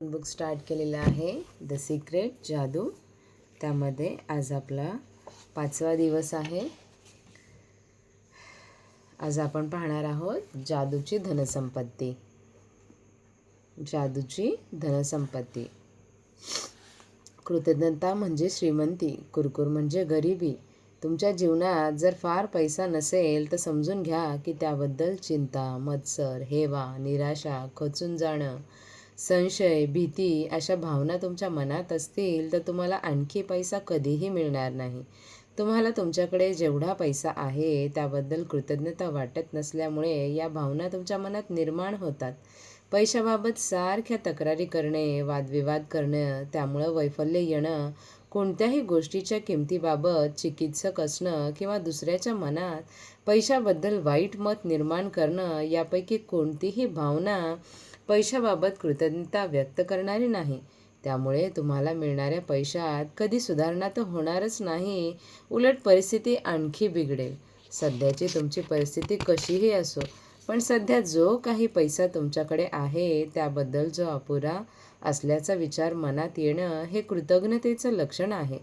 Book start केलेला आहे the secret जादू. त्यामध्ये आज आपला 5वा दिवस आहे. आज आपण पाहणार आहोत जादूची धनसंपत्ती. जादूची धनसंपत्ती. कृतज्ञता म्हणजे श्रीमंती, कुरकुर म्हणजे गरिबी. तुमच्या जीवनात जर फार पैसा नसेल तर समजून घ्या की त्याबद्दल चिंता, मत्सर, हेवा, निराशा, खचून जाणं, संशय, भीती अशा भावना तुमच्या मनात असतील तर तुम्हाला आणखी पैसा कधीही मिळणार नाही. तुम्हाला तुमच्याकडे जेवढा पैसा आहे त्याबद्दल कृतज्ञता वाटत नसल्यामुळे या भावना तुमच्या मनात निर्माण होतात. पैशाबाबत सारख्या तक्रारी करणे, वादविवाद करणं, त्यामुळं वैफल्य येणं, कोणत्याही गोष्टीच्या किमतीबाबत चिकित्सक असणं किंवा दुसऱ्याच्या मनात पैशाबद्दल वाईट मत निर्माण करणं यापैकी कोणतीही भावना पैशाबाबत कृतज्ञता व्यक्त करणारी नाही. त्यामुळे तुम्हाला मिळणाऱ्या पैशात कधी सुधारणा तर होणारच नाही, उलट परिस्थिती आणखी बिघडेल. सध्याची तुमची परिस्थिती कशीही असो, पण सध्या जो काही पैसा तुमच्याकडे आहे त्याबद्दल जो अपुरा असल्याचा विचार मनात येणं हे कृतज्ञतेचं लक्षण आहे.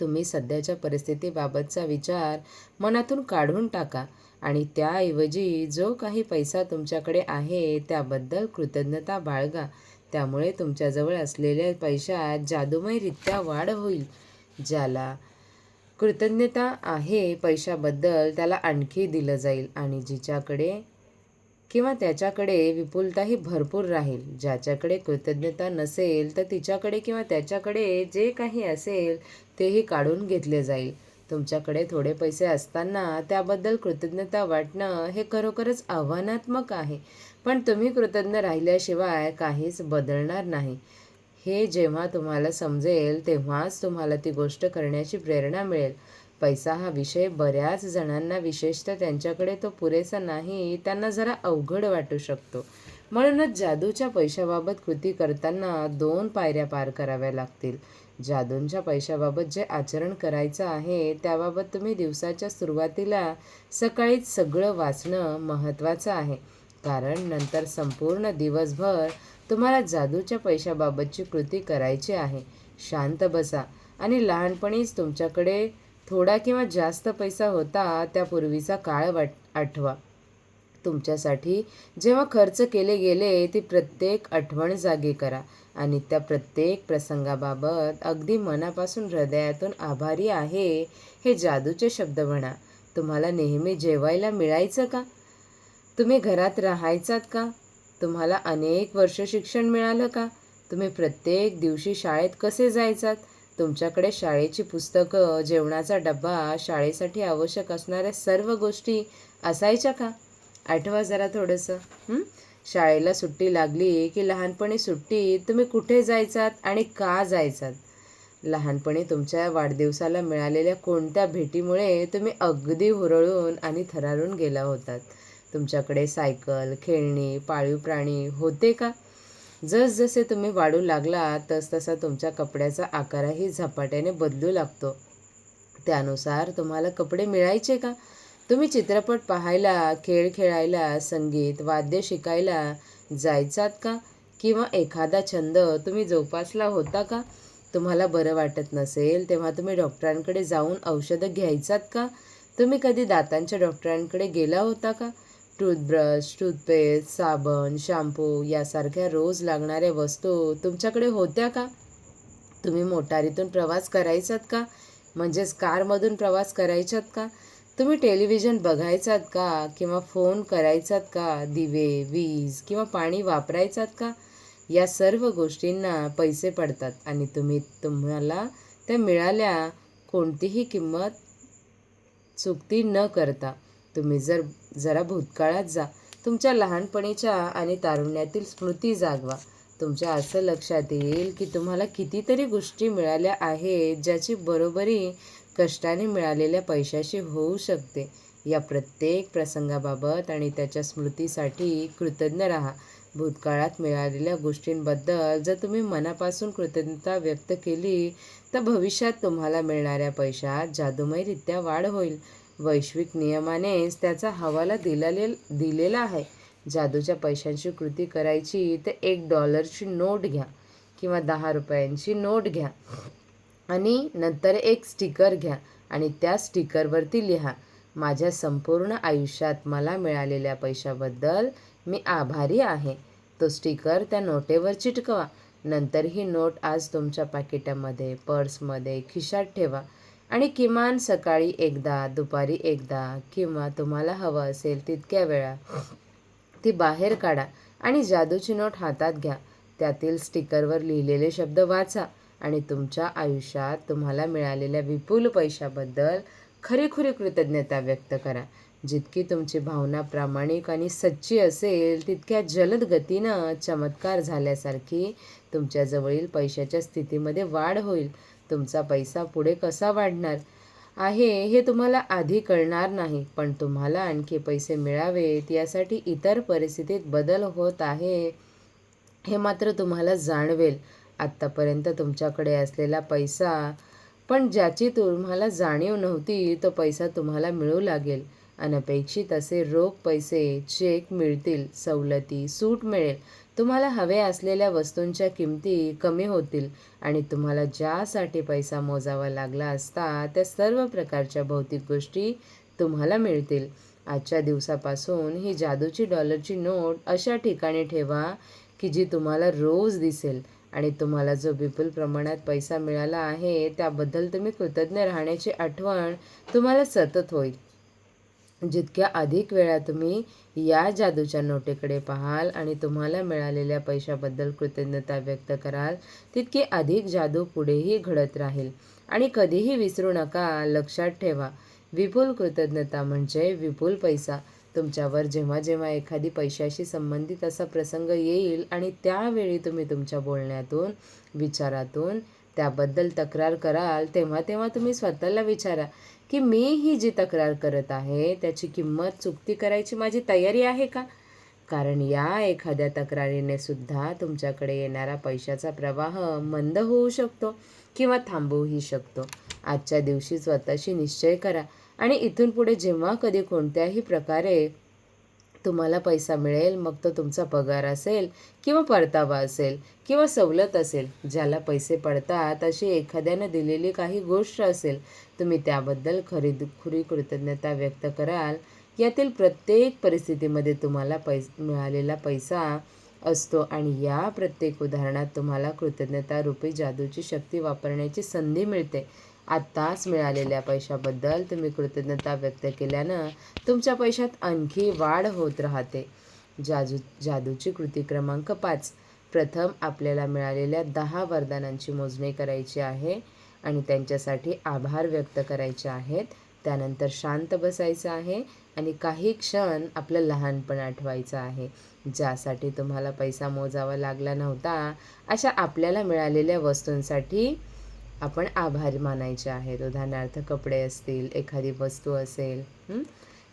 तुम्ही सध्याच्या परिस्थितीबाबतचा विचार मनातून काढून टाका आणि त्याऐवजी जो काही पैसा तुमच्याकडे आहे त्याबद्दल कृतज्ञता बाळगा. त्यामुळे तुमच्याजवळ असलेल्या पैशात जादूमयरित्या वाढ होईल. ज्याला कृतज्ञता आहे पैशाबद्दल त्याला आणखी दिलं जाईल आणि जिच्याकडे किंवा त्याच्याकडे विपुलताही भरपूर राहील. ज्याच्याकडे कृतज्ञता नसेल तर तिच्याकडे किंवा त्याच्याकडे जे काही असेल तेही काढून घेतले जाईल. तुमच्याकडे थोडे पैसे असताना त्याबद्दल कृतज्ञता वाटणं हे खरोखरच आव्हानात्मक आहे, पण तुम्ही कृतज्ञ राहिल्याशिवाय काहीच बदलणार नाही. हे जेव्हा तुम्हाला समजेल तेव्हाच तुम्हाला ती गोष्ट करण्याची प्रेरणा मिळेल. पैसा हा विषय बऱ्याच जणांना, विशेषतः त्यांच्याकडे तो पुरेसा नाही, त्यांना जरा अवघड वाटू शकतो. म्हणूनच जादूच्या पैशाबाबत कृती करताना 2 पायऱ्या पार कराव्या लागतील. जादूच्या पैशाबाबत जे आचरण करायचं आहे त्याबाबत तुम्ही दिवसाच्या सुरुवातीला सकाळीच सगळं वाचणं महत्त्वाचं आहे, कारण नंतर संपूर्ण दिवसभर तुम्हाला जादूच्या पैशाबाबतची कृती करायची आहे. शांत बसा आणि लहानपणीच तुमच्याकडे थोडा किंवा जास्त पैसा होता त्यापूर्वीचा काळ आठवा. तुमच्यासाठी जेव्हा खर्च केले गेले ती प्रत्येक आठवण जागी करा आणि त्या प्रत्येक प्रसंगाबाबत अगदी मनापासून, हृदयातून आभारी आहे हे जादूचे शब्द म्हणा. तुम्हाला नेहमी जेवायला मिळायचं का? तुम्ही घरात राहायचात का? तुम्हाला अनेक वर्ष शिक्षण मिळालं का? तुम्ही प्रत्येक दिवशी शाळेत कसे जायचात? तुमच्याकडे शाळेची पुस्तकं, जेवणाचा डबा, शाळेसाठी आवश्यक असणाऱ्या सर्व गोष्टी असायच्या का? आठवा जरा थोडंसं. शाळेला सुट्टी लागली की लहानपणी सुट्टीत तुम्ही कुठे जायचात आणि का जायचात? लहानपणी तुमच्या वाढदिवसाला मिळालेल्या कोणत्या भेटीमुळे तुम्ही अगदी हुरळून आणि थरारून गेला होतात? तुमच्याकडे सायकल, खेळणी, पाळीव प्राणी होते का? जसजसे तुम्ही वाढू लागला तसतसा तुमच्या कपड्याचा आकारही झपाट्याने बदलू लागतो. त्यानुसार तुम्हाला कपडे मिळायचे का? तुम्ही चित्रपट पाहायला, खेळ खेळायला, संगीत, वाद्य शिकायला जायचात का? किंवा एखादा छंद तुम्ही जोपासला होता का? तुम्हाला बरं वाटत नसेल तेव्हा तुम्ही डॉक्टरांकडे जाऊन औषधं घ्यायचात का? तुम्ही कधी दातांच्या डॉक्टरांकडे गेला होता का? टूथब्रश, टूथपेस्ट, साबण, शॅम्पू यासारख्या रोज लागणाऱ्या वस्तू तुमच्याकडे होत्या का? तुम्ही मोटारीतून प्रवास करायचात का? म्हणजेच कारमधून प्रवास करायचात का? तुम्ही टेलिव्हिजन बघायचात का? किंवा फोन करायचात का? दिवे, वीज किंवा पाणी वापरायचात का? या सर्व गोष्टींना पैसे पडतात आणि तुम्हाला त्या मिळाल्या कोणतीही किंमत चुकती न करता. तुम्ही जरा भूतकाळात जा. तुमच्या लहानपणीच्या आणि तारुण्यातील स्मृती जागवा. तुमच्या असं लक्षात येईल की तुम्हाला कितीतरी गोष्टी मिळाल्या आहेत ज्याची बरोबरी कष्टाने मिळालेल्या पैशाशी होऊ शकते. या प्रत्येक प्रसंगाबाबत आणि त्याच्या स्मृतीसाठी कृतज्ञ राहा. भूतकाळात मिळालेल्या गोष्टींबद्दल जर तुम्ही मनापासून कृतज्ञता व्यक्त केली तर भविष्यात तुम्हाला मिळणाऱ्या पैशात जादूमयरित्या वाढ होईल. वैश्विक नियमानेच त्याचा हवाला दिलेला आहे. जादूच्या पैशांची कृती करायची तर $1ची नोट घ्या किंवा 10 रुपयांची नोट घ्या आणि नंतर एक स्टिकर घ्या आणि त्या स्टिकरवरती लिहा, माझ्या संपूर्ण आयुष्यात मला मिळालेल्या पैशाबद्दल मी आभारी आहे. तो स्टिकर त्या नोटेवर चिटकवा. नंतर ही नोट आज तुमच्या पाकिटामध्ये, पर्समध्ये, खिशात ठेवा आणि किमान सकाळी एकदा, दुपारी एकदा किंवा तुम्हाला हवं असेल तितक्या वेळा ती बाहेर काढा आणि जादूची नोट हातात घ्या. त्यातील स्टिकरवर लिहिलेले शब्द वाचा आणि तुमच्या आयुष्यात तुम्हाला मिळालेल्या विपुल पैशाबद्दल खरीखुरी कृतज्ञता व्यक्त करा. जितकी तुमची भावना प्रामाणिक आणि सच्ची असेल तितक्या जलद गतीनं चमत्कार झाल्यासारखी तुमच्याजवळील पैशाच्या स्थितीमध्ये वाढ होईल. तुमचा पैसा पुढे कसा वाढणार आहे हे तुम्हाला आधी कळणार नाही, पण तुम्हाला आणखी पैसे मिळावेत यासाठी इतर परिस्थितीत बदल होत आहे हे मात्र तुम्हाला जाणवेल. आत्तापर्यंत तुमच्याकडे असलेला पैसा, पण ज्याची तुम्हाला जाणीव नव्हती, तो पैसा तुम्हाला मिळू लागेल. अनपेक्षित असे रोख पैसे, चेक मिळतील, सवलती, सूट मिळेल. तुम्हाला हवे असलेल्या वस्तूंच्या किमती कमी होतील आणि तुम्हाला ज्यासाठी पैसा मोजावा लागला असता त्या सर्व प्रकारच्या भौतिक गोष्टी तुम्हाला मिळतील. आजच्या दिवसापासून ही जादूची $ची नोट अशा ठिकाणी ठेवा की जी तुम्हाला रोज दिसेल आणि तुम्हाला जो विपुल प्रमाणात पैसा मिळाला आहे त्याबद्दल तुम्ही कृतज्ञ राहण्याची आठवण तुम्हाला सतत होईल. जितक्या अधिक वेळा तुम्ही या जादूच्या नोटेकडे पाहाल आणि तुम्हाला मिळालेल्या पैशाबद्दल कृतज्ञता व्यक्त कराल, तितकी अधिक जादू पुढेही घडत राहील. आणि कधीही विसरू नका, लक्षात ठेवा, विपुल कृतज्ञता म्हणजे विपुल पैसा. तुमच्यावर जेव्हा जेव्हा एखादी पैशाशी संबंधित असा प्रसंग येईल आणि त्यावेळी तुम्ही तुमच्या बोलण्यातून, विचारातून त्याबद्दल तक्रार कराल, तेव्हा तेव्हा तुम्ही स्वतःला विचारा की मी ही जी तक्रार करत आहे त्याची किंमत चुकती करायची माझी तयारी आहे का? कारण या एखाद्या तक्रारीने सुद्धा तुमच्याकडे येणारा पैशाचा प्रवाह मंद होऊ शकतो किंवा थांबवूही शकतो. आजच्या दिवशी स्वतःशी निश्चय करा आणि इथून पुढे जेव्हा कधी कोणत्याही प्रकारे तुम्हाला पैसा मिळेल, मग तो तुमचा पगार असेल किंवा परतावा असेल किंवा सवलत असेल, ज्याला पैसे पडतात अशी एखाद्यानं दिलेली काही गोष्ट असेल, तुम्ही त्याबद्दल खरी कृतज्ञता व्यक्त कराल. यातील प्रत्येक परिस्थितीमध्ये तुम्हाला मिळालेला पैसा असतो आणि या प्रत्येक उदाहरणात तुम्हाला कृतज्ञतारूपी जादूची शक्ती वापरण्याची संधी मिळते. आत्ताच मिळालेल्या पैशाबद्दल तुम्ही कृतज्ञता व्यक्त केल्यानं तुमच्या पैशात आणखी वाढ होत राहते. जादूची कृती क्रमांक 5. प्रथम आपल्याला मिळालेल्या 10 वरदानांची मोजणी करायची आहे आणि त्यांच्यासाठी आभार व्यक्त करायचे आहेत. त्यानंतर शांत बसायचं आहे आणि काही क्षण आपलं लहानपण आठवायचं आहे, ज्यासाठी तुम्हाला पैसा मोजावा लागला नव्हता. अशा आपल्याला मिळालेल्या वस्तूंसाठी आपण आभार मानायचे आहेत. उदाहरणार्थ कपडे असतील, एखादी वस्तू असेल.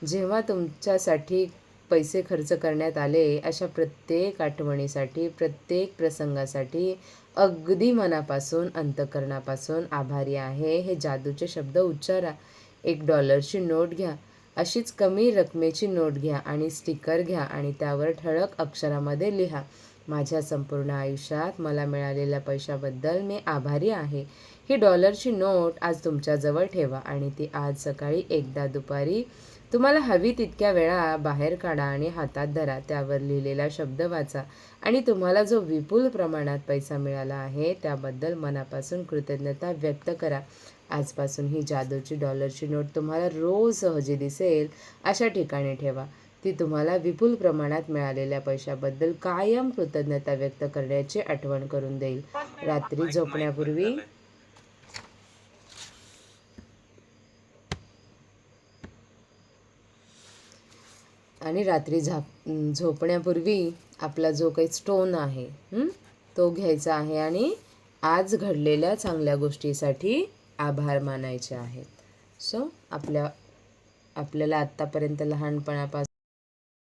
जेव्हा तुमच्यासाठी पैसे खर्च करण्यात आले अशा प्रत्येक आठवणीसाठी, प्रत्येक प्रसंगासाठी अगदी मनापासून, अंतःकरणापासून आभारी आहे हे जादूचे शब्द उच्चारा. $1ची नोट घ्या, अशीच कमी रकमेची नोट घ्या आणि स्टिकर घ्या आणि त्यावर ठळक अक्षरामध्ये लिहा, माझ्या संपूर्ण आयुष्यात मला मिळालेल्या पैशाबद्दल मी आभारी आहे. ही $ची नोट आज तुमच्याजवळ ठेवा आणि ती आज सकाळी एकदा, दुपारी तुम्हाला हवी तितक्या वेळा बाहेर काढा आणि हातात धरा. त्यावर लिहिलेला शब्द वाचा आणि तुम्हाला जो विपुल प्रमाणात पैसा मिळाला आहे त्याबद्दल मनापासून कृतज्ञता व्यक्त करा. आजपासून ही जादूची $ची नोट तुम्हाला रोज सहजी दिसेल अशा ठिकाणी ठेवा. ती तुम्हाला विपुल प्रमाणात मिळालेल्या पैशाबद्दल कायम कृतज्ञता व्यक्त करण्याची आठवण करून देईल. रात्री झोपण्यापूर्वी झोपण्यापूर्वी आपला जो काही स्टोन आहे तो घ्यायचा आहे आणि आज घडलेल्या चांगल्या गोष्टीसाठी आभार मानायचे आहेत. सो आपल्याला आत्तापर्यंत लहानपणापासून